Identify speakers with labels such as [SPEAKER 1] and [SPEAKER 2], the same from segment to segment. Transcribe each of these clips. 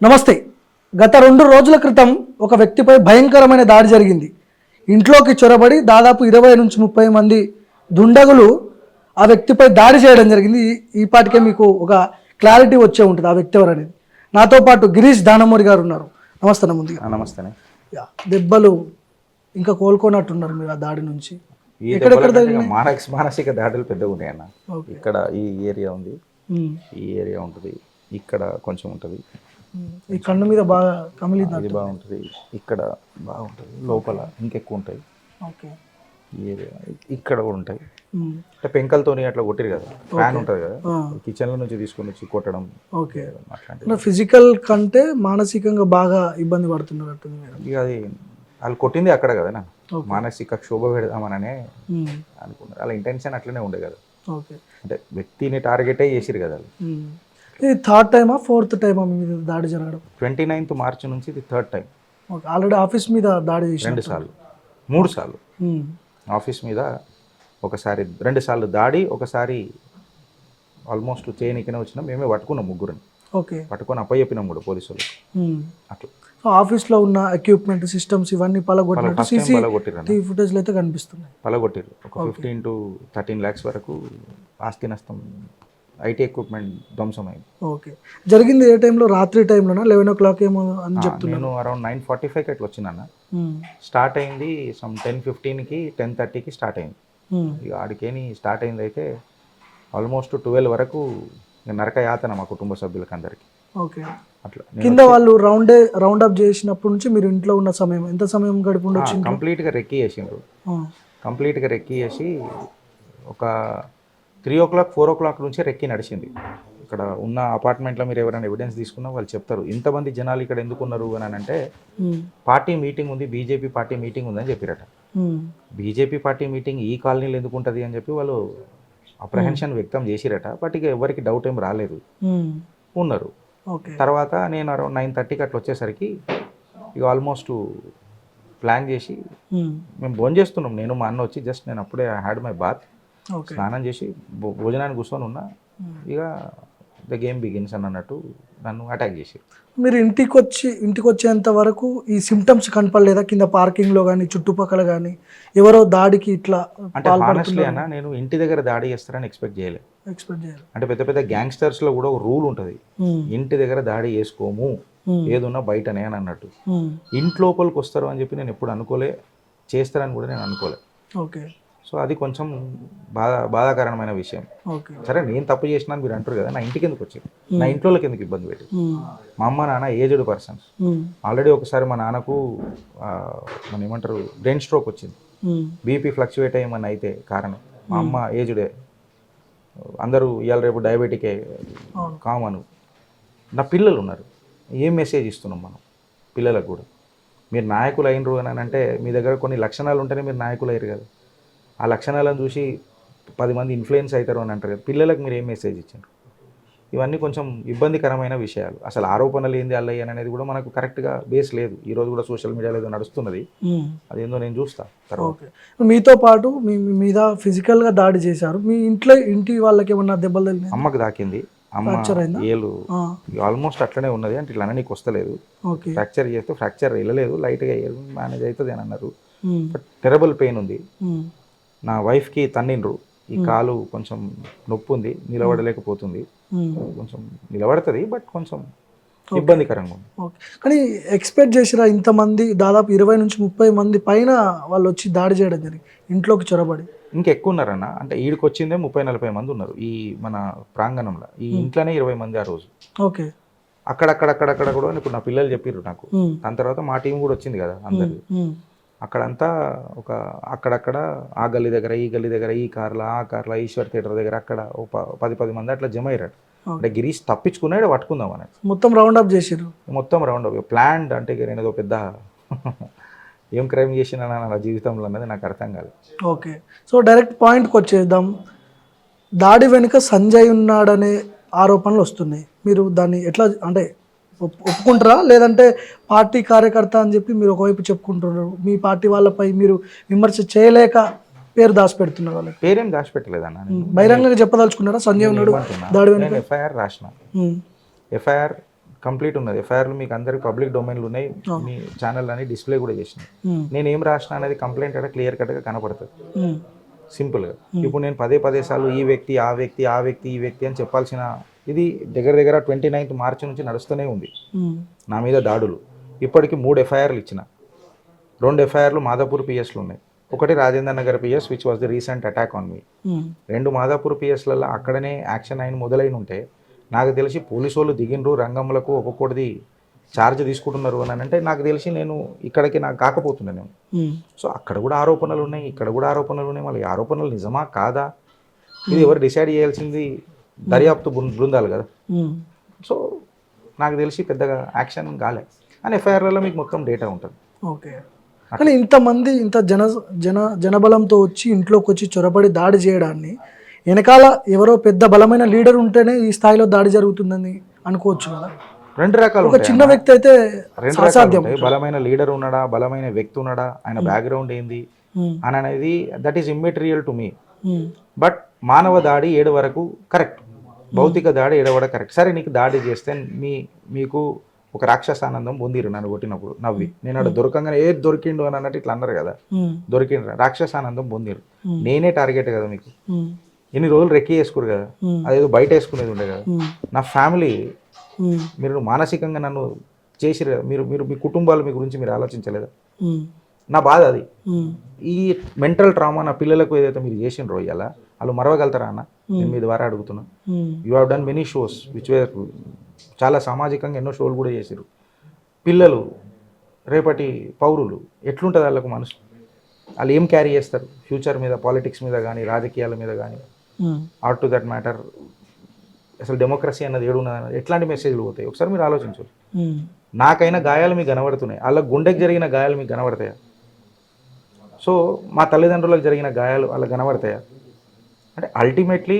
[SPEAKER 1] నమస్తే. గత 2 రోజుల క్రితం ఒక వ్యక్తిపై భయంకరమైన దాడి జరిగింది. ఇంట్లోకి చొరబడి దాదాపు 20 నుంచి 30 మంది దుండగులు ఆ వ్యక్తిపై దాడి చేయడం జరిగింది. ఈ పాటికే మీకు ఒక క్లారిటీ వచ్చే ఉంటుంది ఆ వ్యక్తి ఎవరనేది. నాతో పాటు గిరీష్ దానమూరి గారు ఉన్నారు. నమస్తే ముందుగా.
[SPEAKER 2] నమస్తే.
[SPEAKER 1] దెబ్బలు ఇంకా కోలుకోనట్టున్నారు మీరు ఆ దాడి నుంచి.
[SPEAKER 2] మానసిక దాడులు పెద్దగా ఉన్నాయన్న. ఇక్కడ ఈ ఏరియా ఉంది, ఈ ఏరియా ఉంటుంది, ఇక్కడ కొంచెం ఉంటుంది,
[SPEAKER 1] ఈ కన్ను మీద బాగా కమిలింది,
[SPEAKER 2] ఇది బాగుంటుంది, ఇక్కడ బాగుంటుంది, లోపల ఇంకెక్కువ ఉంటాయి.
[SPEAKER 1] ఓకే.
[SPEAKER 2] ఈ ఏరియా ఇక్కడ కూడా ఉంటాయి. అంటే పెంకలతో అట్లా కొట్టిరు కదా, ఫ్యాన్ ఉంటుంది కదా, కిచెన్ల నుంచి తీసుకొని వచ్చి కొట్టడం.
[SPEAKER 1] ఓకే. ఫిజికల్ కంటే మానసికంగా బాగా ఇబ్బంది పడుతున్నారు.
[SPEAKER 2] ఇక అది వాళ్ళు కొట్టింది అక్కడ కదా, మానసిక క్షోభ పెడదామనే అనుకున్నారు. వాళ్ళ ఇంటెన్షన్ అట్లనే ఉండే కదా. అంటే వ్యక్తిని టార్గెటే చేసిరు కదా.
[SPEAKER 1] ఇది థర్డ్ టైమా ఫోర్త్ టైమా మీద దాడి జరగడం?
[SPEAKER 2] 29th March నుంచి ఇది థర్డ్ టైం.
[SPEAKER 1] ఆల్రెడీ ఆఫీస్ మీద దాడి చేసి
[SPEAKER 2] 2 సార్లు 3 సార్లు ఆఫీస్ మీద, ఒకసారి 2 సార్లు దాడి, ఒకసారి ఆల్మోస్ట్ చేయనికనే వచ్చినాం. మేమే పట్టుకున్నాం ముగ్గురిని.
[SPEAKER 1] ఓకే.
[SPEAKER 2] పట్టుకొని అప్పచెప్పినాం కూడా పోలీసులు. అట్లా
[SPEAKER 1] ఆఫీస్లో ఉన్న ఎక్విప్మెంట్ సిస్టమ్స్ ఇవన్నీ పలగొట్టినట్టు సీసీటీవీ ఫుటేజ్లో అయితే కనిపిస్తున్నాయి.
[SPEAKER 2] పలగొట్టిరు. ఒక 15 to 13 lakhs వరకు ఆస్తి నష్టం, ఐటీ ఎక్విప్మెంట్ ధ్వంసమైంది.
[SPEAKER 1] ఓకే. జరిగింది ఏ టైంలో? రాత్రి టైంలోనా? 11 o'clock ఏమో అని చెప్తున్నాను.
[SPEAKER 2] నేను అరౌండ్ 9:45 అట్లా వచ్చినాను. స్టార్ట్ అయింది సమ్ 10:15కి 10:30కి స్టార్ట్ అయింది. ఇక ఆడికేని స్టార్ట్ అయింది అయితే ఆల్మోస్ట్ 12 వరకు నరక యాతన మా కుటుంబ సభ్యులకి అందరికి.
[SPEAKER 1] ఓకే. అట్లా కింద వాళ్ళు రౌండ్ అప్ చేసినప్పటి నుంచి మీరు ఇంట్లో ఉన్న సమయం ఎంత సమయం గడిపి ఉండొచ్చు?
[SPEAKER 2] కంప్లీట్గా రెక్కి చేసిండ్రు. కంప్లీట్గా రెక్కి చేసి ఒక 3 o'clock 4 o'clock నుంచే రెక్కి నడిచింది. ఇక్కడ ఉన్న అపార్ట్మెంట్లో మీరు ఎవరైనా ఎవిడెన్స్ తీసుకున్నా వాళ్ళు చెప్తారు ఇంతమంది జనాలు ఇక్కడ ఎందుకు ఉన్నారు అని. అంటే పార్టీ మీటింగ్ ఉంది, బీజేపీ పార్టీ మీటింగ్ ఉందని చెప్పిరట. బీజేపీ పార్టీ మీటింగ్ ఈ కాలనీలో ఎందుకు ఉంటుంది అని చెప్పి వాళ్ళు అప్రహెన్షన్ వ్యక్తం చేసిరట. బట్ ఇక ఎవరికి డౌట్ ఏం రాలేదు, ఉన్నారు. తర్వాత నేను అరౌండ్ 9:30కి అట్లా వచ్చేసరికి ఇక ఆల్మోస్ట్ ప్లాన్ చేసి మేము భోజనం చేస్తున్నాం. నేను మా అన్న వచ్చి జస్ట్ నేను అప్పుడే హ్యాడ్ మై బాత్, స్నానం చేసి భోజనానికి కూర్చొని ఉన్నా. ఇక ద గేమ్ బిగిన్స్ అన్నట్టు నన్ను అటాక్ చేసి.
[SPEAKER 1] మీరు ఇంటికి వచ్చేంత వరకు ఈ సిమ్టమ్స్ కనపడలేదా? కింద పార్కింగ్లో కానీ చుట్టుపక్కల కానీ ఎవరో దాడికి ఇట్లా
[SPEAKER 2] అంటే హానెస్ట్లీ అన్న, నేను ఇంటి దగ్గర దాడి చేస్తారని ఎక్స్పెక్ట్ చేయలేదు. అంటే పెద్ద పెద్ద గ్యాంగ్స్టర్స్లో కూడా ఒక రూల్ ఉంటుంది, ఇంటి దగ్గర దాడి చేసుకోము, ఏదున్నా బయటనే అని అన్నట్టు. ఇంట్లోపలికి వస్తారు అని చెప్పి నేను ఎప్పుడు అనుకోలే, చేస్తారని కూడా నేను అనుకోలే.
[SPEAKER 1] ఓకే.
[SPEAKER 2] సో అది కొంచెం బాధాకరమైన విషయం. సరే నేను తప్పు చేసినా మీరు అంటారు కదా, నా ఇంటికి ఎందుకు వచ్చారు, నా ఇంట్లోకి ఎందుకు ఇబ్బంది పెట్టి. మా అమ్మ నాన్న ఏజ్డ్ పర్సన్స్. ఆల్రెడీ ఒకసారి మా నాన్నకు మన ఏమంటారు బ్రెయిన్ స్ట్రోక్ వచ్చింది, బీపీ ఫ్లక్చువేట్ అయ్యమని అయితే కారణం. మా అమ్మ ఏజ్డే, అందరూ ఇవాళ రేపు డయాబెటికే కామన్. నా పిల్లలు ఉన్నారు, ఏం మెసేజ్ ఇస్తున్నాం మనం పిల్లలకు కూడా? మీరు నాయకులు అయినరు అని అంటే మీ దగ్గర కొన్ని లక్షణాలు ఉంటేనే మీరు నాయకులు అయ్యారు కదా. ఆ లక్షణాలను చూసి 10 మంది ఇన్ఫ్లుయెన్స్ అవుతారు అని అంటారు కదా. పిల్లలకు మీరు ఏం మెసేజ్ ఇచ్చారు? ఇవన్నీ కొంచెం ఇబ్బందికరమైన విషయాలు. అసలు ఆరోపణలు ఏంది అల్లయ్య అనేది కూడా మనకు కరెక్ట్గా బేస్ లేదు. ఈరోజు కూడా సోషల్ మీడియాలో ఏదో నడుస్తున్నది, అదేందో నేను చూస్తా తర్వాత.
[SPEAKER 1] మీతో పాటు మీ మీద ఫిజికల్గా దాడి చేశారు, మీ ఇంటి వాళ్ళకి ఏమన్నా దెబ్బలు తగిలినాయా?
[SPEAKER 2] అమ్మకి దాకింది, అమ్మ ఏలు ఆల్మోస్ట్ అట్లనే ఉన్నది. అంటే ఇట్లా నీకు వస్తలేదు, ఫ్రాక్చర్ చేస్తే ఫ్రాక్చర్ వెళ్ళలేదు, లైట్గా మేనేజ్ అవుతుంది అని అన్నారు. బట్ టెరబుల్ పెయిన్ ఉంది. నా వైఫ్కి తన్నిండ్రు, ఈ కాలు కొంచెం నొప్పి ఉంది, నిలబడలేకపోతుంది. కొంచెం నిలబడుతుంది బట్ కొంచెం ఇబ్బందికరంగా ఉంది.
[SPEAKER 1] ఓకే. కానీ ఎక్స్పెక్ట్ చేసిరా ఇంతమంది, దాదాపు 20 నుంచి 30 మంది పైన వాళ్ళు వచ్చి దాడి చేయడం జరిగింది ఇంట్లోకి చొరబడి?
[SPEAKER 2] ఇంకెక్కువ ఉన్నారన్న. అంటే ఈడికి వచ్చిందే 30-40 మంది ఉన్నారు ఈ మన ప్రాంగణంలో. ఈ ఇంట్లోనే 20 మంది ఆ రోజు.
[SPEAKER 1] ఓకే.
[SPEAKER 2] అక్కడక్కడ కూడా ఇప్పుడు నా పిల్లలు చెప్పిర్రు నాకు. దాని తర్వాత మా టీం కూడా వచ్చింది కదా అందరు. అక్కడంతా ఒక అక్కడక్కడ ఆ గల్లీ దగ్గర, ఈ గల్లీ దగ్గర, ఈ కార్ల, ఆ కార్ల, ఈశ్వర్ థియేటర్ దగ్గర అక్కడ 10 మంది అట్లా జమ అయ్యారు. అంటే గిరీష్ తప్పించుకున్నాడు, పట్టుకుందాం అని
[SPEAKER 1] మొత్తం రౌండ్ అప్ చేసారు.
[SPEAKER 2] మొత్తం రౌండ్ అప్ ప్లాన్డ్. అంటే నేను ఏదో పెద్ద ఏం క్రైమ్ చేసినా నా జీవితంలో అన్నది నాకు అర్థం కాదు.
[SPEAKER 1] ఓకే. సో డైరెక్ట్ పాయింట్కి వచ్చేద్దాం. దాడి వెనుక సంజయ్ ఉన్నాడనే ఆరోపణలు వస్తున్నాయి. మీరు దాన్ని ఎట్లా అంటే ఒప్పుకుంటారా, లేదంటే పార్టీ కార్యకర్త అని చెప్పి మీరు ఒకవైపు చెప్పుకుంటున్నారు, మీ పార్టీ వాళ్ళపై మీరు విమర్శ చేయలేక పేరు దాచిపెడుతున్నారు? వాళ్ళకి
[SPEAKER 2] పేరేం దాచిపెట్టలేదన్న,
[SPEAKER 1] బహిరంగంగా చెప్పదలుచుకున్నారా సంజయ్ ఉన్నాడు దాడి వెనుక?
[SPEAKER 2] ఎఫ్ఐఆర్ రాసిన, ఎఫ్ఐఆర్ కంప్లీట్ ఉన్నది. ఎఫ్ఐఆర్లు మీకు అందరికి పబ్లిక్ డొమైన్లు ఉన్నాయి, మీ ఛానల్ అని డిస్ప్లే కూడా చేసినాయి. నేను ఏం రాసిన అనేది కంప్లైంట్ అంటే క్లియర్ కట్గా కనపడుతుంది సింపుల్గా. ఇప్పుడు నేను పదే సార్లు ఈ వ్యక్తి ఆ వ్యక్తి ఆ వ్యక్తి ఈ వ్యక్తి అని చెప్పాల్సిన ఇది దగ్గర 29th మార్చి నుంచి నడుస్తూనే ఉంది నా మీద దాడులు. ఇప్పటికి 3 ఎఫ్ఐఆర్లు ఇచ్చిన. 2 ఎఫ్ఐఆర్లు మాదాపూర్ పిఎస్లు ఉన్నాయి. ఒకటి Rajendra Nagar PS which was the recent attack on me. 2 Madhapur పిఎస్లలో అక్కడనే యాక్షన్ అయిన మొదలైన ఉంటే నాకు తెలిసి పోలీసు వాళ్ళు దిగినరు రంగంలకు, ఒక్కొక్కటిది ఛార్జ్ తీసుకుంటున్నారు అని అంటే నాకు తెలిసి నేను ఇక్కడికి నాకు కాకపోతున్నాను నేను. సో అక్కడ కూడా ఆరోపణలు ఉన్నాయి, ఇక్కడ కూడా ఆరోపణలు ఉన్నాయి. మళ్ళీ ఆరోపణలు నిజమా కాదా ఇది ఎవరు డిసైడ్ చేయాల్సింది దర్యాప్తు బృందాలు కదా. సో నాకు తెలిసి పెద్దగా యాక్షన్ కాలే అని ఎఫ్ఐఆర్లలో మీకు మొత్తం డేటా ఉంటుంది.
[SPEAKER 1] ఓకే, కానీ ఇంతమంది ఇంత జనబలంతో వచ్చి ఇంట్లోకి వచ్చి చొరబడి దాడి చేయడాన్ని వెనకాల ఎవరో పెద్ద బలమైన లీడర్ ఉంటేనే ఈ స్థాయిలో దాడి జరుగుతుందని అనుకోవచ్చు కదా.
[SPEAKER 2] 2 రకాలు
[SPEAKER 1] ఒక చిన్న వ్యక్తి అయితే
[SPEAKER 2] 2 రకాలు ఉంటాయి. బలమైన లీడర్ ఉన్నాడా, బలమైన వ్యక్తి ఉన్నాడా, ఆయన బ్యాక్గ్రౌండ్ ఏంది అని అనేది that is immaterial to me. But మానవ దాడి 7 వరకు కరెక్ట్, భౌతిక దాడి 7 వరకు కరెక్ట్. సరే నీకు దాడి చేస్తే మీకు ఒక రాక్షస ఆనందం పొందిరు నన్ను కొట్టినప్పుడు నవ్వి. నేను అక్కడ దొరకంగానే ఏది దొరికిండు అని అన్నట్టు ఇట్లా అన్నారు కదా, దొరికిండ్రు రాక్షస ఆనందం పొందిరు. నేనే టార్గెట్ కదా మీకు. ఇన్ని రోజులు రెక్కి వేసుకోరు కదా, అదేదో బయట వేసుకునేది ఉండే కదా. నా ఫ్యామిలీ మీరు మానసికంగా నన్ను చేసిరు కదా, మీరు మీ కుటుంబాలు మీ గురించి మీరు ఆలోచించలేదా? నా బాధ అది. ఈ మెంటల్ ట్రామా నా పిల్లలకు ఏదైతే మీరు చేసినరో ఇలా వాళ్ళు మరవగలుగుతారా అన్న? నేను మీ ద్వారా అడుగుతున్నా. You have done many shows which were చాలా సామాజికంగా ఎన్నో షోలు కూడా చేసిరు. పిల్లలు రేపటి పౌరులు ఎట్లుంటుంది వాళ్ళకు మనసు, వాళ్ళు ఏం క్యారీ చేస్తారు ఫ్యూచర్ మీద, పాలిటిక్స్ మీద కానీ రాజకీయాల మీద కానీ, ఆర్ టు దట్ మ్యాటర్ అసలు డెమోక్రసీ అన్నది ఏడున్నది, ఎట్లాంటి మెసేజ్లు పోతాయి ఒకసారి మీరు ఆలోచించు. నాకైనా గాయాలు మీకు కనబడుతున్నాయి, వాళ్ళ గుండెకి జరిగిన గాయాలు మీకు కనబడతాయా? సో మా తల్లిదండ్రులకు జరిగిన గాయాలు వాళ్ళకి కనబడతాయా? అంటే అల్టిమేట్లీ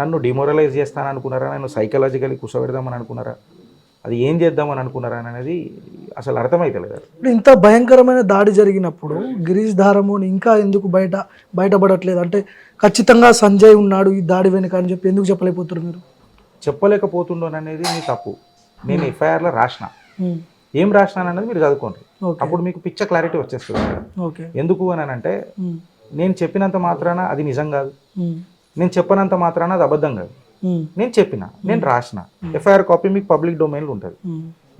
[SPEAKER 2] నన్ను డిమోరలైజ్ చేస్తాను అనుకున్నారా, నన్ను సైకలాజికల్లీ కూర్చోబెడదామని అనుకున్నారా, అది ఏం చేద్దామని అనుకున్నారా అనేది అసలు అర్థమైతలేదు.
[SPEAKER 1] ఇప్పుడు ఇంత భయంకరమైన దాడి జరిగినప్పుడు గిరీష్ ధారమోని ఇంకా ఎందుకు బయటపడట్లేదు? అంటే ఖచ్చితంగా సంజయ్ ఉన్నాడు ఈ దాడి వెనుక అని చెప్పి ఎందుకు చెప్పలేకపోతారు మీరు?
[SPEAKER 2] చెప్పలేకపోతుండోని అనేది మీ తప్పు. నేను ఎఫ్ఐఆర్లో రాసిన, ఏం రాసినాను అనేది మీరు చదువుకోండి, అప్పుడు మీకు పిచ్చ క్లారిటీ వచ్చేస్తుంది. ఎందుకు అని అంటే నేను చెప్పినంత మాత్రాన అది నిజం కాదు, నేను చెప్పనంత మాత్రాన అది అబద్ధం కాదు. నేను రాసిన ఎఫ్ఐఆర్ కాపీ మీకు పబ్లిక్ డొమైన్లో ఉంటుంది.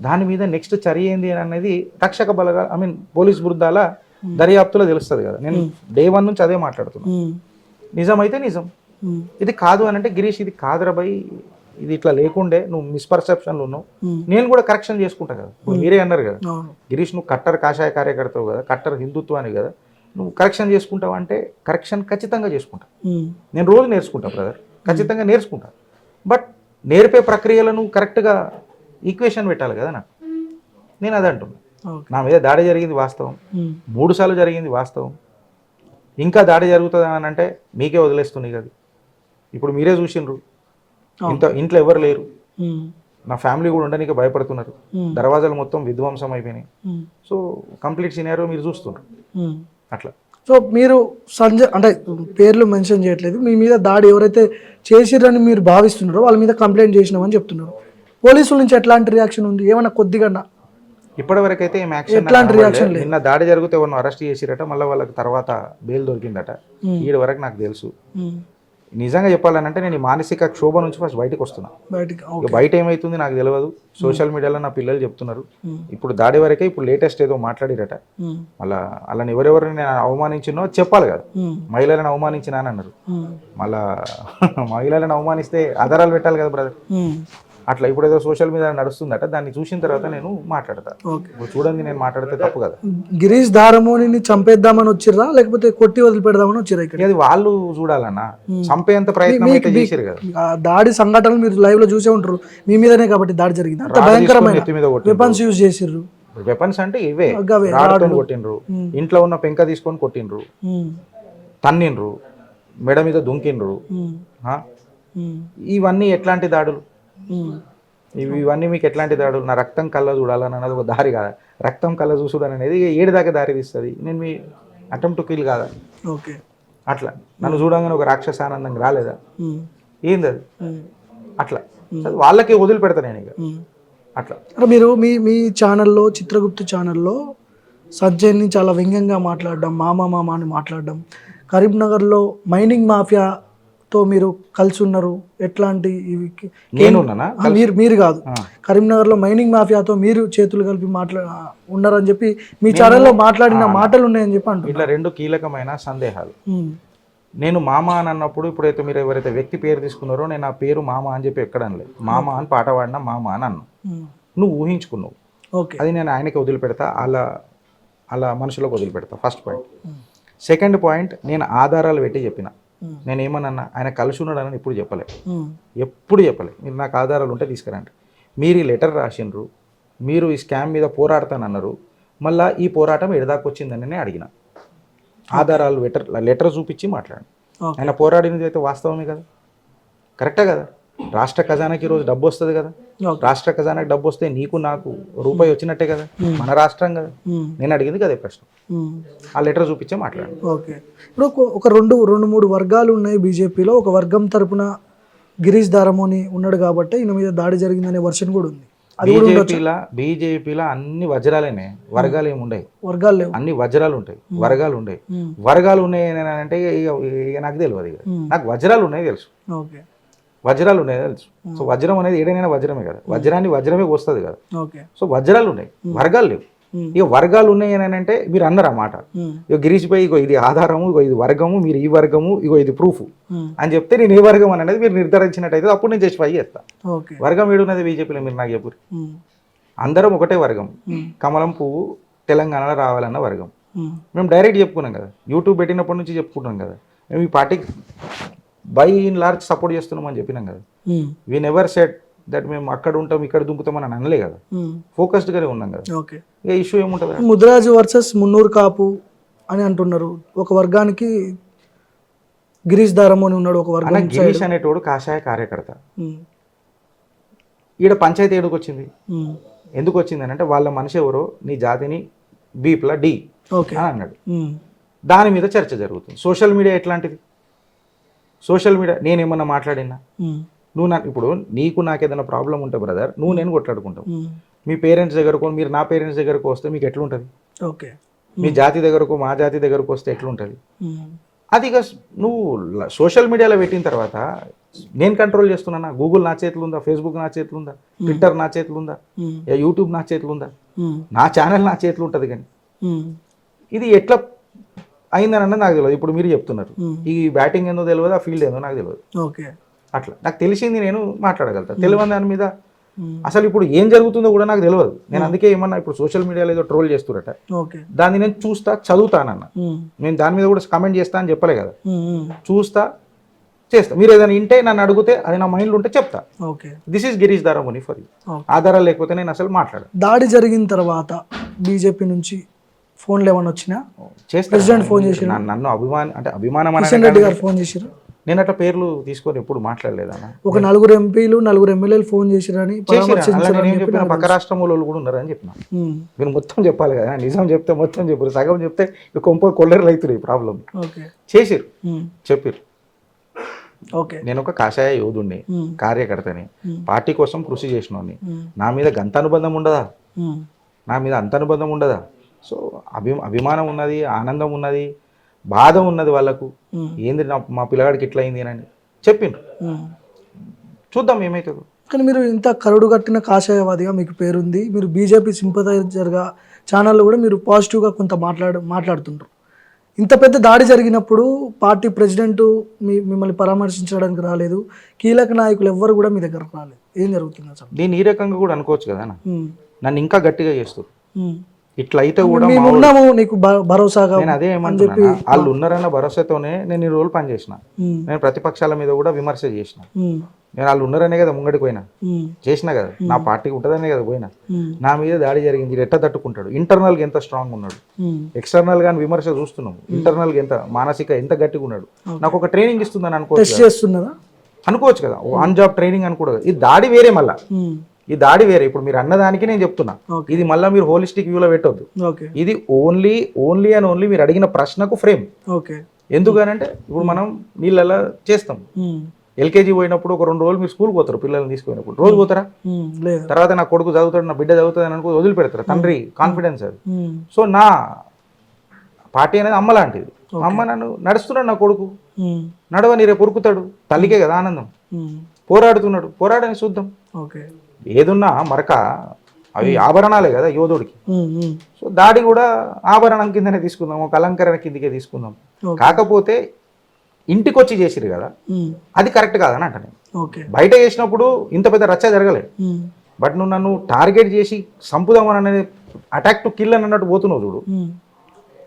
[SPEAKER 2] దాని మీద నెక్స్ట్ చర్య ఏంది అనేది రక్షక బలగా పోలీస్ బృందాల దర్యాప్తులో తెలుస్తుంది కదా. నేను డే 1 నుంచి అదే మాట్లాడుతున్నా. నిజం అయితే నిజం, ఇది కాదు అని అంటే గిరీష్ ఇది కాదురా బై, ఇది ఇట్లా లేకుండే నువ్వు మిస్పర్సెప్షన్లు ఉన్నావు, నేను కూడా కరెక్షన్ చేసుకుంటా కదా. మీరే అన్నారు కదా గిరీష్ నువ్వు కట్టర్ కాషాయ కార్యకర్తవు కదా, కట్టర్ హిందుత్వాన్ని కదా, నువ్వు కరెక్షన్ చేసుకుంటావు అంటే కరెక్షన్ ఖచ్చితంగా చేసుకుంటా. నేను రోజు నేర్చుకుంటా బ్రదర్, ఖచ్చితంగా నేర్చుకుంటా. బట్ నేర్పే ప్రక్రియలను కరెక్ట్గా ఈక్వేషన్ పెట్టాలి కదా నాకు. నేను అదే అంటున్నా. నా మీద దాడి జరిగింది వాస్తవం, 3 సార్లు జరిగింది వాస్తవం. ఇంకా దాడి జరుగుతుంది అని అంటే మీకే వదిలేస్తుంది కదా. ఇప్పుడు మీరే చూసిండ్రు, ఇంట్లో ఎవరు లేరు, నా ఫ్యామిలీ కూడా ఉండడానికి భయపడుతున్నారు, దర్వాజాలు మొత్తం విధ్వంసం అయిపోయినాయి. సో కంప్లీట్ సినారియో మీరు చూస్తున్నారు అట్లా.
[SPEAKER 1] సో మీరు సంజయ్ అంటే పేర్లు మెన్షన్ చేయట్లేదు, మీ మీద దాడి ఎవరైతే చేసిరని మీరు భావిస్తున్నారో వాళ్ళ మీద కంప్లైంట్ చేసినామని చెప్తున్నారు. పోలీసుల నుంచి ఎట్లాంటి రియాక్షన్ ఉంది? ఏమన్నా కొద్దిగా
[SPEAKER 2] ఇప్పటివరకు అయితే ఏం యాక్షన్ నిన్న దాడి జరిగితే ఎవరిని అరెస్ట్ చేసిరట, మళ్ళీ వాళ్ళకి తర్వాత బెయిల్ దొరికిందట. ఈడ వరకు నాకు తెలుసు. నిజంగా చెప్పాలనంటే నేను ఈ మానసిక క్షోభ నుంచి ఫస్ట్ బయటకు వస్తున్నా. బయట ఏమైతుంది నాకు తెలియదు, సోషల్ మీడియాలో నా పిల్లలు చెప్తున్నారు. ఇప్పుడు దాడి వరకే, ఇప్పుడు లేటెస్ట్ ఏదో మాట్లాడిరట. మళ్ళీ అలాని ఎవరెవరిని నేను అవమానించినో చెప్పాలి కదా. మహిళలను అవమానించినా అని అన్నారు. మళ్ళా మహిళలను అవమానిస్తే ఆధారాలు పెట్టాలి కదా బ్రదర్. అట్లా ఇప్పుడు ఏదో సోషల్ మీడియా నడుస్తుందట, దాన్ని చూసిన తర్వాత నేను మాట్లాడతా. ఇప్పుడు చూడండి నేను మాట్లాడితే తప్పు కదా.
[SPEAKER 1] గిరీష్ ధారమోని చంపేద్దామని వచ్చిర్రా లేకపోతే కొట్టి వదిలిపెడదామని వచ్చిర్రా? ఇక్కడ
[SPEAKER 2] అది వాళ్ళు చూడాలన్నా, చంపేంత ప్రయత్నం అయితే చేసిరు కదా.
[SPEAKER 1] దాడి సంఘటనలు మీరు లైవ్ లో చూసే ఉంటారు, మీ మీదనే కాబట్టి దాడి జరిగింది. అంత భయంకరమైన వెపన్స్ యూజ్ చేసిర్రు.
[SPEAKER 2] వెపన్స్ అంటే ఇవే, రాడ్తో కొట్టిండ్రు, ఇంట్లో ఉన్న పెంక తీసుకొని కొట్టిండ్రు, తన్నిండ్రు, మెడ మీద దుంకిండ్రు. ఇవన్నీ ఎట్లాంటి దాడులు? ఇవన్నీ మీకు ఎట్లాంటి దాడులు? నా రక్తం కళ్ళ చూడాలని అన్నది ఒక దారి కాదా? రక్తం కళ్ళ చూసుడు అనేది 7 దాకా దారి తీస్తుంది. నేను మీ అటెంప్ట్ టు కిల్ కాదా?
[SPEAKER 1] ఓకే,
[SPEAKER 2] అట్లా నన్ను చూడంగానే ఒక రాక్షస ఆనందం రాలేదా? ఏంది అది? అట్లా వాళ్ళకే వదిలిపెడతా నేను ఇక. అట్లా.
[SPEAKER 1] అంటే మీరు మీ మీ ఛానల్లో చిత్రగుప్తు ఛానల్లో సంజయ్ని చాలా వ్యంగ్యంగా మాట్లాడడం, మామ అని మాట్లాడడం, కరీంనగర్లో మైనింగ్ మాఫియాతో మీరు కలిసి ఉన్నారు, ఎట్లాంటి
[SPEAKER 2] నేనున్నానా?
[SPEAKER 1] మీరు కాదు, కరీంనగర్లో మైనింగ్ మాఫియాతో మీరు చేతులు కలిపి ఉన్నారని చెప్పి మీ ఛానల్లో మాట్లాడిన మాటలు ఉన్నాయని చెప్పి అంటున్నారు.
[SPEAKER 2] ఇట్లా రెండు కీలకమైన సందేహాలు. నేను మామ అని అన్నప్పుడు ఇప్పుడైతే మీరు ఎవరైతే వ్యక్తి పేరు తీసుకున్నారో నేను ఆ పేరు మామ అని చెప్పి ఎక్కడం లేదు. మామ అని పాట పాడినా మామ అని అన్నా. నువ్వు ఊహించుకున్నావు, అది నేను ఆయనకి వదిలిపెడతా, అలా మనుషులకు వదిలిపెడతా. First point. సెకండ్ పాయింట్, నేను ఆధారాలు పెట్టి చెప్పిన. నేను ఏమన్నా ఆయన కలిసి ఉన్నాడని ఎప్పుడు చెప్పలే. మీరు నాకు ఆధారాలు ఉంటే తీసుకురండి. మీరు ఈ లెటర్ రాసిండ్రు, మీరు ఈ స్కామ్ మీద పోరాడతానన్నారు, మళ్ళీ ఈ పోరాటం ఎడదాకా వచ్చిందని నేను అడిగిన. ఆధారాలు లెటర్ చూపించి మాట్లాడండి. ఆయన పోరాడినది అయితే వాస్తవమే కదా, కరెక్టే కదా. రాష్ట్ర ఖజానాకి ఈరోజు డబ్బు వస్తుంది కదా, రాష్ట్ర ఖజానాకి డబ్బు వస్తే నీకు నాకు రూపాయి వచ్చినట్టే కదా, మన రాష్ట్రం కదా. నేను అడిగింది కదే ప్రశ్న. ఆ లెటర్ చూపించే మాట్లాడండి.
[SPEAKER 1] ఓకే, ఇప్పుడు ఒక రెండు మూడు వర్గాలు ఉన్నాయి బీజేపీలో. ఒక వర్గం తరపున గిరీష్ దారమోని ఉన్నాడు కాబట్టి ఈయన మీద దాడి జరిగిందనే వర్షన్ కూడా ఉంది.
[SPEAKER 2] బీజేపీలో అన్ని వజ్రాలేనే, వర్గాలు ఏమి ఉండవు.
[SPEAKER 1] వర్గాలు లేవు,
[SPEAKER 2] అన్ని వజ్రాలు ఉంటాయి, వర్గాలు ఉంటాయి. వర్గాలు ఉన్నాయి అంటే ఇక నాకు తెలియదు. ఇక నాకు వజ్రాలు ఉన్నాయి తెలుసు, వజ్రాలు ఉన్నాయి తెలుసు. సో వజ్రం అనేది ఏదైనా వజ్రమే కదా, వజ్రాన్ని వజ్రమే వస్తుంది కదా. సో వజ్రాలు ఉన్నాయి, వర్గాలు లేవు. ఇక వర్గాలు ఉన్నాయి అని అంటే మీరు అన్నారు అన్నమాట. ఇక గిరీష్ భాయ్ ఇగో ఇది ఆధారము, ఇగో ఇది వర్గము, మీరు ఈ వర్గము, ఇగో ఇది ప్రూఫ్ అని చెప్తే నేను ఏ వర్గం అని అనేది మీరు నిర్ధారించినట్టయితే అప్పుడు నేను జస్టిఫై చేస్తా. వర్గం ఏడున్నది బీజేపీలో మీరు నాకు చెప్పు. అందరం ఒకటే వర్గం, కమలం పువ్వు తెలంగాణలో రావాలన్న వర్గం. మేము డైరెక్ట్ చెప్పుకున్నాం కదా, యూట్యూబ్ పెట్టినప్పటి నుంచి చెప్పుకుంటాం కదా, మేము ఈ పార్టీకి బై ఇన్ లార్జ్ సపోర్ట్ చేస్తున్నాం అని చెప్పినాం కదా. వీ నెవర్ సెడ్ దట్ మేము అక్కడ ఉంటాం ఇక్కడ దుంకుతాం అని అనలే కదా, ఫోకస్డ్ గానే ఉన్నాం కదా. ఇక ఇష్యూ ఏముంటుంది?
[SPEAKER 1] ముదిరాజు వర్సెస్ మున్నూరు కాపు అని అంటున్నారు. ఒక వర్గానికి గిరీష్ దారమోని ఉన్నాడు, ఒక వర్గం
[SPEAKER 2] గిరీష్ అనేటోడు కాషాయ కార్యకర్త. ఈడ పంచాయతీ ఏడుకు వచ్చింది, ఎందుకు వచ్చింది అని అంటే వాళ్ళ మనిషి ఎవరో నీ జాతిని బీప్లా డి అని అన్నాడు. దాని మీద చర్చ జరుగుతుంది. సోషల్ మీడియా ఎట్లాంటిది? సోషల్ మీడియా నేనేమన్నా మాట్లాడినా, నువ్వు నాకు ఇప్పుడు నీకు నాకు ఏదైనా ప్రాబ్లం ఉంటే బ్రదర్, నువ్వు నేను కొట్లాడుకుంటావు. మీ పేరెంట్స్ దగ్గరకు, మీరు నా పేరెంట్స్ దగ్గరకు వస్తే మీకు ఎట్లుంటుంది? మీ జాతి దగ్గరకు మా జాతి దగ్గరకు వస్తే ఎట్లుంటుంది? అది నువ్వు సోషల్ మీడియాలో పెట్టిన తర్వాత నేను కంట్రోల్ చేస్తున్నా. గూగుల్ నా చేతులు ఉందా, ఫేస్బుక్ నా చేతులు ఉందా, ట్విట్టర్ నా చేతులు ఉందా, యూట్యూబ్ నా చేతులు ఉందా, నా ఛానల్ నా చేతులు ఉంటుంది. కానీ ఇది ఎట్లా అయిందని అన్నది నాకు తెలియదు. ఇప్పుడు మీరు చెప్తున్నారు ఈ బ్యాటింగ్ ఏందో తెలియదు, ఆ ఫీల్డ్ ఏందో నాకు తెలియదు. అట్లా నాకు తెలిసింది నేను మాట్లాడగలుగుతాను. తెలియని దాని మీద అసలు ఇప్పుడు ఏం జరుగుతుందో కూడా నాకు తెలియదు. నేను అందుకే ఏమన్నా ఇప్పుడు సోషల్ మీడియాలో ఏదో ట్రోల్ చేస్తురట, దాన్ని నేను చూస్తా చదువుతానన్న. నేను దాని మీద కూడా కమెంట్ చేస్తా అని చెప్పలే కదా, చూస్తా చేస్తా. మీరు ఏదైనా వింటే నన్ను అడిగితే అది నా మైండ్లో ఉంటే చెప్తా. This is Girish Daramoni for you. ఆధారాలు లేకపోతే నేను అసలు మాట్లాడాను.
[SPEAKER 1] దాడి జరిగిన తర్వాత బీజేపీ నుంచి ఫోన్లు ఏమన్నా వచ్చినా ప్రెసిడెంట్ ఫోన్ చేసి
[SPEAKER 2] నన్ను అభిమానం
[SPEAKER 1] రెడ్డి గారు ఫోన్ చేసిరు.
[SPEAKER 2] నేను అట్లా పేర్లు తీసుకొని ఎప్పుడు మాట్లాడలేదన్న.
[SPEAKER 1] ఒక 4 ఎంపీలు 4 ఎమ్మెల్యేలు ఫోన్ చేసిరని
[SPEAKER 2] చెప్పిన పక్క రాష్ట్రం వాళ్ళు కూడా ఉన్నారని చెప్పిన. మీరు మొత్తం చెప్పాలి కదా, నిజం చెప్తే మొత్తం చెప్పారు, సగం చెప్తే కొంప కొల్లెర్లు అవుతున్నాయి. ప్రాబ్లం చేసిరు, చెప్పిరు. నేను ఒక కాషాయ యోధుడిని, కార్యకర్తని, పార్టీ కోసం కృషి చేసినోని. నా మీద గంత అనుబంధం ఉండదా? నా మీద అంత అనుబంధం ఉండదా? సో అభిమానం ఉన్నది, ఆనందం ఉన్నది, బాధ ఉన్నది వాళ్ళకు. ఏంది మా పిల్లగాడికి ఇట్లా అయింది అని చెప్పిండ్రు. చూద్దాం ఏమవుతుందో.
[SPEAKER 1] కానీ మీరు ఇంత కరుడు కట్టిన కాషాయవాదిగా మీకు పేరుంది, మీరు బీజేపీ సింపథైజర్గా ఛానల్లో కూడా మీరు పాజిటివ్గా కొంత మాట్లాడుతుంటారు. ఇంత పెద్ద దాడి జరిగినప్పుడు పార్టీ ప్రెసిడెంట్ మిమ్మల్ని పరామర్శించడానికి రాలేదు, కీలక నాయకులు ఎవ్వరు కూడా మీ దగ్గరకు రాలేదు. ఏం జరుగుతుంది అసలు?
[SPEAKER 2] దీన్ని ఈ రకంగా కూడా అనుకోవచ్చు కదా, నన్ను ఇంకా గట్టిగా చేస్తారు. ఇట్లా అయితే కూడా
[SPEAKER 1] నీకు భరోసాగా
[SPEAKER 2] నేను అదే ఏమంటున్నా, వాళ్ళు ఉన్నారన్న భరోసాతోనే నేను ఈ రోజులు పనిచేసిన. నేను ప్రతిపక్షాల మీద కూడా విమర్శ చేసిన. నేను వాళ్ళు ఉన్నారనే కదా ముంగడికి పోయినా, చేసినా కదా, నా పార్టీకి ఉంటుందనే కదా పోయినా. నా మీద దాడి జరిగింది, ఎట్లా తట్టుకుంటాడు? ఇంటర్నల్ గా ఎంత స్ట్రాంగ్ ఉన్నాడు, ఎక్స్టర్నల్ గా విమర్శ చూస్తున్నాం, ఇంటర్నల్ గా ఎంత మానసిక ఎంత గట్టిగా ఉన్నాడు. నాకు ఒక ట్రైనింగ్ ఇస్తుందని అనుకోవచ్చు కదా, ఆన్ జాబ్ ట్రైనింగ్ అనుకోడు. ఈ దాడి వేరే, మళ్ళా ఈ దాడి వేరే. ఇప్పుడు మీరు అన్నదానికి నేను చెప్తున్నా, ఇది మళ్ళీ మీరు హోలిస్టిక్ వ్యూలో పెట్టొద్దు. ఇది ఓన్లీ అండ్ ఓన్లీ మీరు అడిగిన ప్రశ్నకు ఫ్రేమ్. ఎందుకనంటే ఇప్పుడు మనం నీళ్ళలా చేస్తాం, ఎల్కేజీ పోయినప్పుడు ఒక 2 రోజులు మీరు స్కూల్కి పోతారు పిల్లల్ని తీసుకుపోయినప్పుడు, రోజు పోతారా?
[SPEAKER 1] లేదు.
[SPEAKER 2] తర్వాత నా కొడుకు చదువుతాడు, నా బిడ్డ చదువుతుంది అని అనుకో వదిలిపెడతారు. తండ్రి కాన్ఫిడెన్స్ అది. సో నా పార్టీ అనేది అమ్మ లాంటిది. అమ్మ నన్ను నడుస్తున్నాడు, నా కొడుకు నడవని రేపు ఉరుకుతాడు, తల్లికే కదా ఆనందం. పోరాడుతున్నాడు, పోరాడని చూద్దాం. ఏదున్నా మరక అవి ఆభరణాలే కదా యోధుడికి. సో దాడి కూడా ఆభరణం కిందనే తీసుకుందాం, ఒక అలంకరణ కిందకే తీసుకుందాం. కాకపోతే ఇంటికి వచ్చి చేసిరు కదా, అది కరెక్ట్ కాదని అంట నేను. బయట చేసినప్పుడు ఇంత పెద్ద రచ్చ జరగలేదు. బట్ నువ్వు నన్ను టార్గెట్ చేసి సంపుదామని అనేది అటాక్ టు కిల్ అని అన్నట్టు పోతున్నావు చూడు,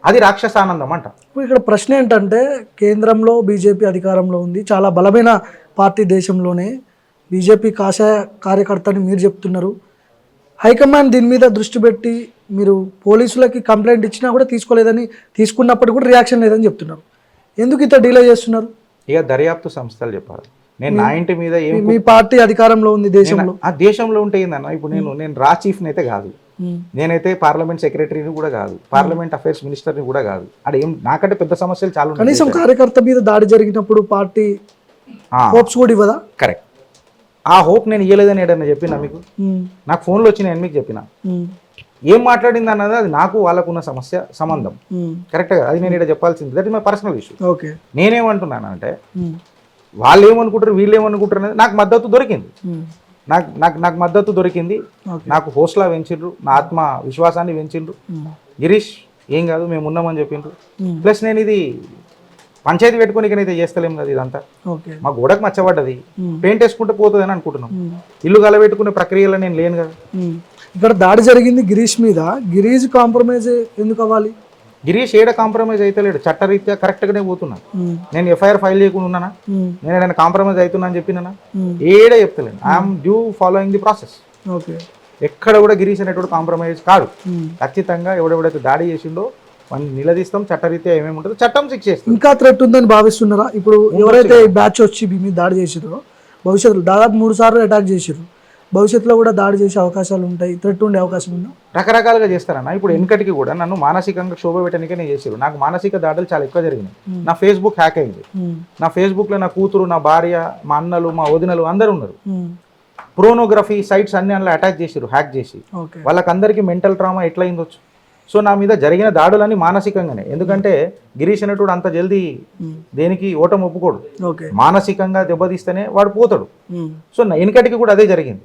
[SPEAKER 2] అది రాక్షస ఆనందం అంట.
[SPEAKER 1] ఇప్పుడు ఇక్కడ ప్రశ్న ఏంటంటే, కేంద్రంలో బీజేపీ అధికారంలో ఉంది, చాలా బలమైన పార్టీ దేశంలోనే. బీజేపీ కాషాయ కార్యకర్తని మీరు చెప్తున్నారు. హైకమాండ్ దీని మీద దృష్టి పెట్టి మీరు పోలీసులకి కంప్లైంట్ ఇచ్చినా కూడా తీసుకోలేదని, తీసుకున్నప్పుడు కూడా రియాక్షన్ లేదని చెప్తున్నారు. ఎందుకు ఇంత డిలే చేస్తున్నారు?
[SPEAKER 2] ఇక దర్యాప్తు సంస్థలు చెప్పాలి. నేను నా ఇంటి మీద
[SPEAKER 1] మీ పార్టీ అధికారంలో ఉంది దేశంలో.
[SPEAKER 2] ఆ దేశంలో ఉంటే ఏందన్న, ఇప్పుడు నేను రా చీఫ్ని అయితే కాదు, నేనైతే పార్లమెంట్ సెక్రటరీని కూడా కాదు, పార్లమెంట్ అఫైర్స్ మినిస్టర్ని కూడా కాదు. అక్కడ ఏం నాకంటే పెద్ద సమస్యలు చాలా ఉన్నాయి.
[SPEAKER 1] కనీసం కార్యకర్త మీద దాడి జరిగినప్పుడు పార్టీ హోప్స్ కూడా ఇవ్వదా?
[SPEAKER 2] కరెక్ట్. ఆ హోప్ నేను ఇవ్వలేదని ఏదన్నా చెప్పినా మీకు? నాకు ఫోన్లో వచ్చి నేను మీకు చెప్పిన ఏం మాట్లాడింది అన్నది అది నాకు వాళ్ళకున్న సమస్య సంబంధం. కరెక్ట్ గా అది నేను ఇక్కడ చెప్పాల్సింది. That is my personal issue. నేనేమంటున్నాను అంటే, వాళ్ళు ఏమనుకుంటారు వీళ్ళు ఏమనుకుంటారు అనేది నాకు మద్దతు దొరికింది. నాకు మద్దతు దొరికింది. నాకు హోస్లా పెంచిండ్రు, నా ఆత్మ విశ్వాసాన్ని పెంచిండ్రు. గిరీష్ ఏం కాదు మేము ఉన్నామని చెప్పిండ్రు. ప్లస్ నేను ఇది పంచాయతీ పెట్టుకుని ఇకనైతే చేస్తలేము కదా, ఇదంతా మా గోడకు మచ్చబడ్డది, పెయింట్ వేసుకుంటే పోతుంది అని అనుకుంటున్నాం. ఇల్లు గలబెట్టుకునే ప్రక్రియలో నేను లేను కదా.
[SPEAKER 1] ఇక్కడ దాడి జరిగింది గిరీష్ మీద, గిరీష్ కాంప్రమైజ్ ఎందుకు అవ్వాలి?
[SPEAKER 2] గిరీష్ ఏడ కాంప్రమైజ్ అయితే లేడు, చట్టరీత్యా కరెక్ట్గానే పోతున్నాను. నేను ఎఫ్ఐఆర్ ఫైల్ చేయకుండా ఉన్నానా? నేను ఏదైనా కాంప్రమైజ్ అవుతున్నా అని చెప్పినా? ఏడా చెప్తలేను. I'm due following the process. ఎక్కడ కూడా గిరీష్ అనేటువంటి కాంప్రమైజ్ కాదు. ఖచ్చితంగా ఎవడెవడైతే దాడి చేసిండో మనం నిలదీస్తాం, చట్టరీత్యా ఏమేమి ఉంటుందో చట్టం శిక్ష చేస్తాం.
[SPEAKER 1] ఇంకా థ్రెట్ ఉందని భావిస్తున్నారా? ఇప్పుడు ఎవరైతే బ్యాచ్ వచ్చి మీ దాడి చేసిరో, భవిష్యత్తులో దాదాపు 3 సార్లు అటాక్ చేసిరు, భవిష్యత్తులో కూడా దాడి చేసే అవకాశాలు ఉంటాయి, థ్రెట్ ఉండే అవకాశం ఉందా?
[SPEAKER 2] రకరకాలుగా చేస్తారన్న. ఇప్పుడు వెనకటికి కూడా నన్ను మానసికంగా క్షోభ పెట్టడానికే నేను చేసారు. నాకు మానసిక దాడులు చాలా ఎక్కువ జరిగినాయి. నా ఫేస్బుక్ హ్యాక్ అయింది. నా ఫేస్బుక్లో నా కూతురు, నా భార్య, మా అన్నలు, మా వదినలు అందరూ ఉన్నారు. ప్రోనోగ్రఫీ సైట్స్ అన్ని అందులో అటాక్ చేసారు, హ్యాక్ చేసి. వాళ్ళకందరికీ మెంటల్ ట్రామా ఎట్లా అయిందొచ్చు. సో నా మీద జరిగిన దాడులన్నీ మానసికంగానే. ఎందుకంటే గిరీష్ అనేటువంటి అంత జల్దీ దేనికి ఓటమి ఒప్పుకోడు. మానసికంగా దెబ్బతీస్తేనే వాడు పోతాడు. సో వెనకటికి కూడా అదే జరిగింది.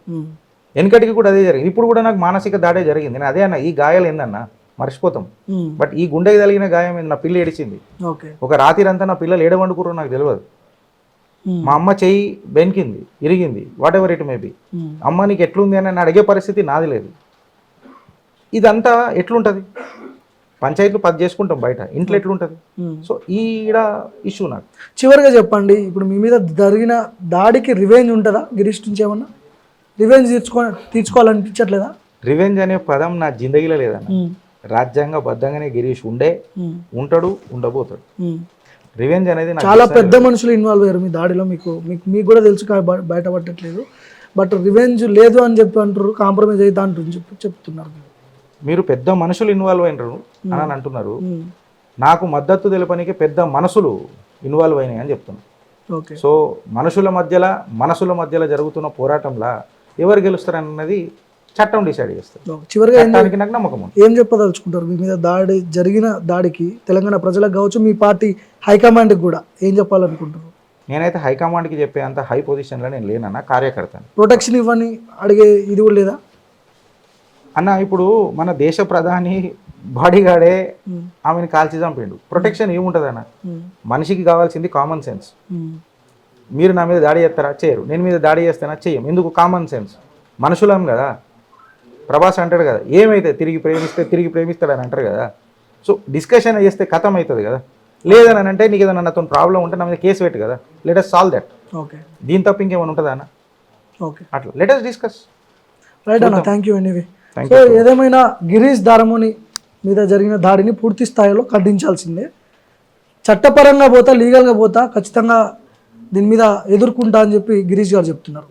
[SPEAKER 2] ఇప్పుడు కూడా నాకు మానసిక దాడే జరిగింది. నేను అదే అన్న, ఈ గాయాలు ఏందన్నా మర్చిపోతాం, బట్ ఈ గుండెకి తగిలిన గాయం ఏంది, నా పిల్ల ఏడిచింది. ఒక రాత్రి అంతా నా పిల్లలు ఏడవండుకుర్రో నాకు తెలియదు. మా అమ్మ చెయ్యి బెనికింది, ఇరిగింది, whatever it may be. అమ్మ నీకు ఎట్లుంది అని అడిగే పరిస్థితి నాది లేదు. ఇదంతా ఎట్లుంటుంది? పంచాయతీలు 10 చేసుకుంటాం, బయట ఇంట్లో ఎట్లుంటుంది? సో ఈడ ఇష్యూ నాకు.
[SPEAKER 1] చివరిగా చెప్పండి, ఇప్పుడు మీ మీద జరిగిన దాడికి రివెంజ్ ఉంటుందా? గిరీష్ నుంచి ఏమన్నా రివెంజ్ తీర్చుకోవాలనిపించట్లేదా?
[SPEAKER 2] రివెంజ్ అనే పదం నా జిందగీలో లేదన్న. రాజ్యాంగబద్ధంగానే గిరీష్ ఉంటాడు, ఉండబోతాడు. రివెంజ్ అనేది
[SPEAKER 1] చాలా పెద్ద మనుషులు ఇన్వాల్వ్ అయ్యారు మీ దాడిలో. మీకు కూడా తెలుసు, బయటపడట్లేదు. బట్ రివెంజ్ లేదు అని చెప్పి అంటారు, కాంప్రమైజ్ అవుతా అంటారు చెప్తున్నారు.
[SPEAKER 2] మీరు పెద్ద మనుషులు ఇన్వాల్వ్ అయినారు అని అంటున్నారు. నాకు మద్దతు తెలపనికి పెద్ద మనసులు ఇన్వాల్వ్ అయినాయి అని చెప్తున్నాను. సో మనసుల మధ్యలో జరుగుతున్న పోరాటంలో ఎవరు గెలుస్తారన్నది చట్టం డిసైడ్ చేస్తారు.
[SPEAKER 1] చివరిగా
[SPEAKER 2] నాకు నమ్మకం ఉంది.
[SPEAKER 1] ఏం చెప్పదలుచుకుంటారు? మీ మీద జరిగిన దాడికి తెలంగాణ ప్రజలకు కావచ్చు, మీ పార్టీ హైకమాండ్కి కూడా ఏం చెప్పాలనుకుంటారు?
[SPEAKER 2] నేనైతే హైకమాండ్కి చెప్పే అంత హై పొజిషన్లో నేను లేనన్నా, కార్యకర్తను.
[SPEAKER 1] ప్రొటెక్షన్ ఇవ్వని అడిగే ఇది కూడా లేదా
[SPEAKER 2] అన్న? ఇప్పుడు మన దేశ ప్రధాని బాడీగార్డే ఆమెను కాల్చి చంపిండు. ప్రొటెక్షన్ ఏముంటుంది అన్న? మనిషికి కావాల్సింది కామన్ సెన్స్. మీరు నా మీద దాడి చేస్తారా? చేయరు. నేను మీద దాడి చేస్తానా? చెయ్యం. ఎందుకు? Common sense. మనుషులం కదా. ప్రభాస్ అంటాడు కదా, ఏమైతే తిరిగి ప్రేమిస్తాడని అంటారు కదా. సో డిస్కషన్ చేస్తే కథం అవుతుంది కదా. లేదని అంటే నీకు ఏదైనా నాతో ప్రాబ్లం ఉంటే నా మీద కేసు పెట్టు కదా, లెట్ us సాల్వ్ దట్. దీని తప్ప ఇంకేమైనా ఉంటుందా అన్న? అట్లా లెట్ us డిస్కస్.
[SPEAKER 1] రైట్ అన్న, థ్యాంక్ యూ ఎనీవే. సో ఏదేమైనా గిరీష్ దారముని మీద జరిగిన దాడిని పూర్తి స్థాయిలో ఖండించాల్సిందే. చట్టపరంగా పోతా, లీగల్గా పోతా, ఖచ్చితంగా దీని మీద ఎదుర్కొంటా అని చెప్పి గిరీష్ గారు చెప్తున్నారు.